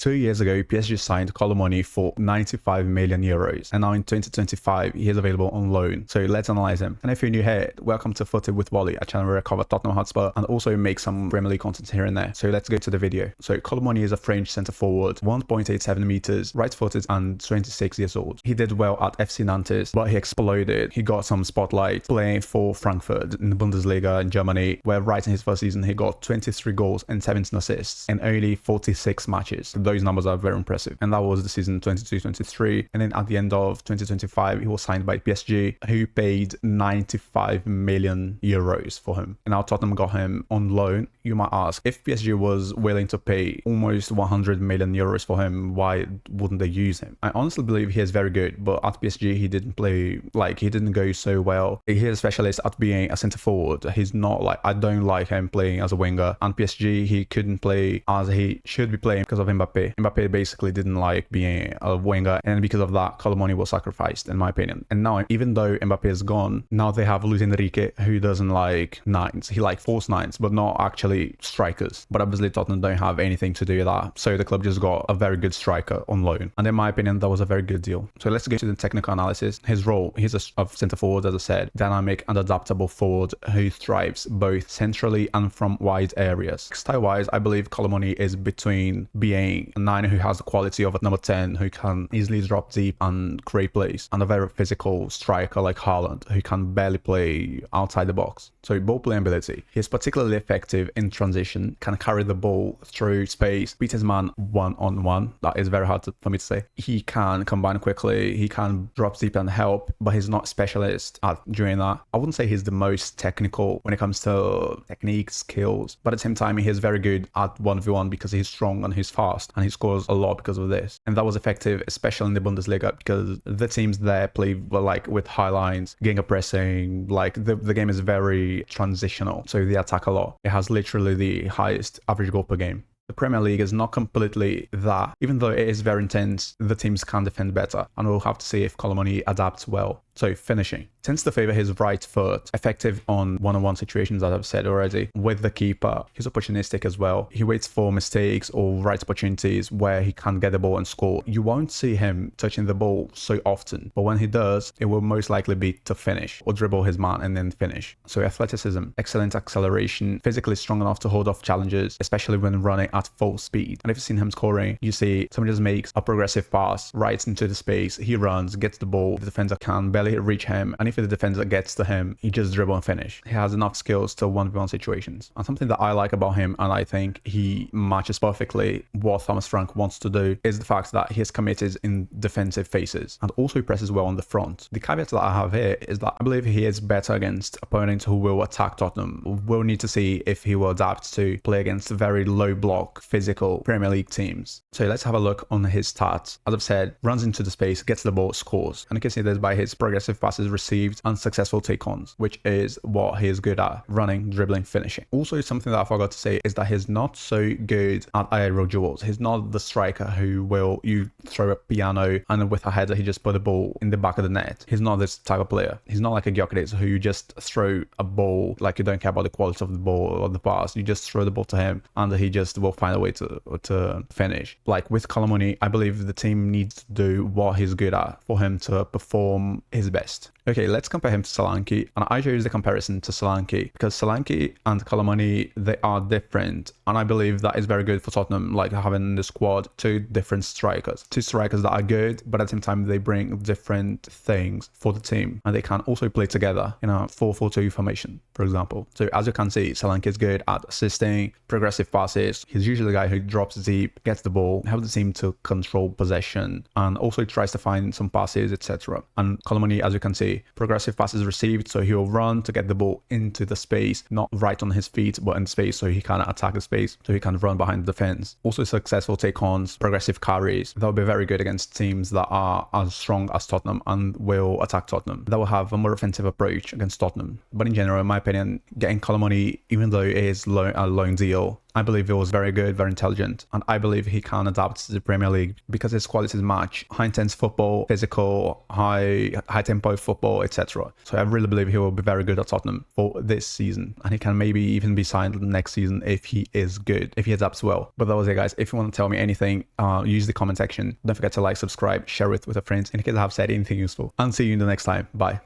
2 years ago, PSG signed Kolo Muani for 95 million euros, and now in 2025, he is available on loan. So let's analyze him. And if you're new here, welcome to FOOTY with Wally, a channel where I cover Tottenham Hotspur and also make some Premier League content here and there. So let's go to the video. So Kolo Muani is a French centre forward, 1.87 meters, right-footed and 26 years old. He did well at FC Nantes, but he exploded. He got some spotlight playing for Frankfurt in the Bundesliga in Germany, where right in his first season, he got 23 goals and 17 assists in only 46 matches. Those numbers are very impressive. And that was the season 22-23. And then at the end of 2025, he was signed by PSG, who paid 95 million euros for him. And now Tottenham got him on loan. You might ask, if PSG was willing to pay almost 100 million euros for him, why wouldn't they use him? I honestly believe he is very good, but at PSG, he didn't play, he didn't go so well. He is a specialist at being a centre forward. He's not I don't like him playing as a winger. And PSG, he couldn't play as he should be playing because of Mbappe. Mbappe basically didn't like being a winger, and because of that, Kolo Muani was sacrificed, in my opinion. And now, even though Mbappe is gone, now they have Luis Enrique, who doesn't like nines. He likes false nines, but not actually strikers. But obviously, Tottenham don't have anything to do with that, so the club just got a very good striker on loan. And in my opinion, that was a very good deal. So let's get to the technical analysis. His role, he's a centre forward, as I said, dynamic and adaptable forward who thrives both centrally and from wide areas. Style-wise, I believe Kolo Muani is between being a 9 who has the quality of a number 10 who can easily drop deep and create plays, and a very physical striker like Haaland who can barely play outside the box. So ball playing ability. He's particularly effective in transition, can carry the ball through space, beat his man one-on-one. That is very hard for me to say. He can combine quickly, he can drop deep and help, but he's not specialist at doing that. I wouldn't say he's the most technical when it comes to technique, skills, but at the same time, he is very good at 1v1 because he's strong and he's fast, and he scores a lot because of this. And that was effective, especially in the Bundesliga, because the teams there play with high lines, gegenpressing, pressing, the game is very transitional, so they attack a lot. It has literally the highest average goal per game. The Premier League is not completely that. Even though it is very intense, the teams can defend better, and we'll have to see if Kolo Muani adapts well. So finishing tends to favor his right foot, effective on one-on-one situations, as I've said already. With the keeper, he's opportunistic as well. He waits for mistakes or right opportunities where he can get the ball and score. You won't see him touching the ball so often, but when he does, it will most likely be to finish or dribble his man and then finish. So athleticism, excellent acceleration, physically strong enough to hold off challenges, especially when running at full speed. And if you've seen him scoring, you see someone just makes a progressive pass right into the space. He runs, gets the ball, the defender can barely reach him, and if the defender gets to him, he just dribble and finish. He has enough skills to 1v1 situations. And something that I like about him, and I think he matches perfectly what Thomas Frank wants to do, is the fact that he is committed in defensive phases and also presses well on the front. The caveat that I have here is that I believe he is better against opponents who will attack Tottenham. We'll need to see if he will adapt to play against very low block, physical Premier League teams. So let's have a look on his stats. As I've said, runs into the space, gets the ball, scores. And you can see this by his progressive passes received and successful take-ons, which is what he is good at: running, dribbling, finishing. Also, something that I forgot to say is that he's not so good at aerial duels. He's not the striker who will you throw a piano and with a header he just put the ball in the back of the net. He's not this type of player. He's not like a Gyökeres who you just throw a ball, like you don't care about the quality of the ball or the pass. You just throw the ball to him and he just will find a way to finish. Like with Kolo Muani, I believe the team needs to do what he's good at for him to perform his best. Okay, let's compare him to Solanke, and I chose the comparison to Solanke because Solanke and Kolo Muani, they are different, and I believe that is very good for Tottenham, like having in the squad two different strikers. Two strikers that are good, but at the same time they bring different things for the team, and they can also play together in a 4-4-2 formation, for example. So as you can see, Solanke is good at assisting, progressive passes. He's usually the guy who drops deep, gets the ball, helps the team to control possession, and also tries to find some passes, etc. And Kolo Muani, as you can see, progressive passes received, so he'll run to get the ball into the space, not right on his feet, but in space, so he can attack the space, so he can run behind the defense. Also successful take-ons, progressive carries. That will be very good against teams that are as strong as Tottenham and will attack Tottenham. That will have a more offensive approach against Tottenham. But in general, in my opinion, getting Kolo Muani, even though it is a loan deal, I believe he was very good, very intelligent, and I believe he can adapt to the Premier League because his qualities match high intense football, physical, high tempo football, etc. So I really believe he will be very good at Tottenham for this season, and he can maybe even be signed next season if he is good, if he adapts well. But that was it, guys. If you want to tell me anything, use the comment section. Don't forget to like, subscribe, share it with your friends in case I have said anything useful. And see you in the next time. Bye.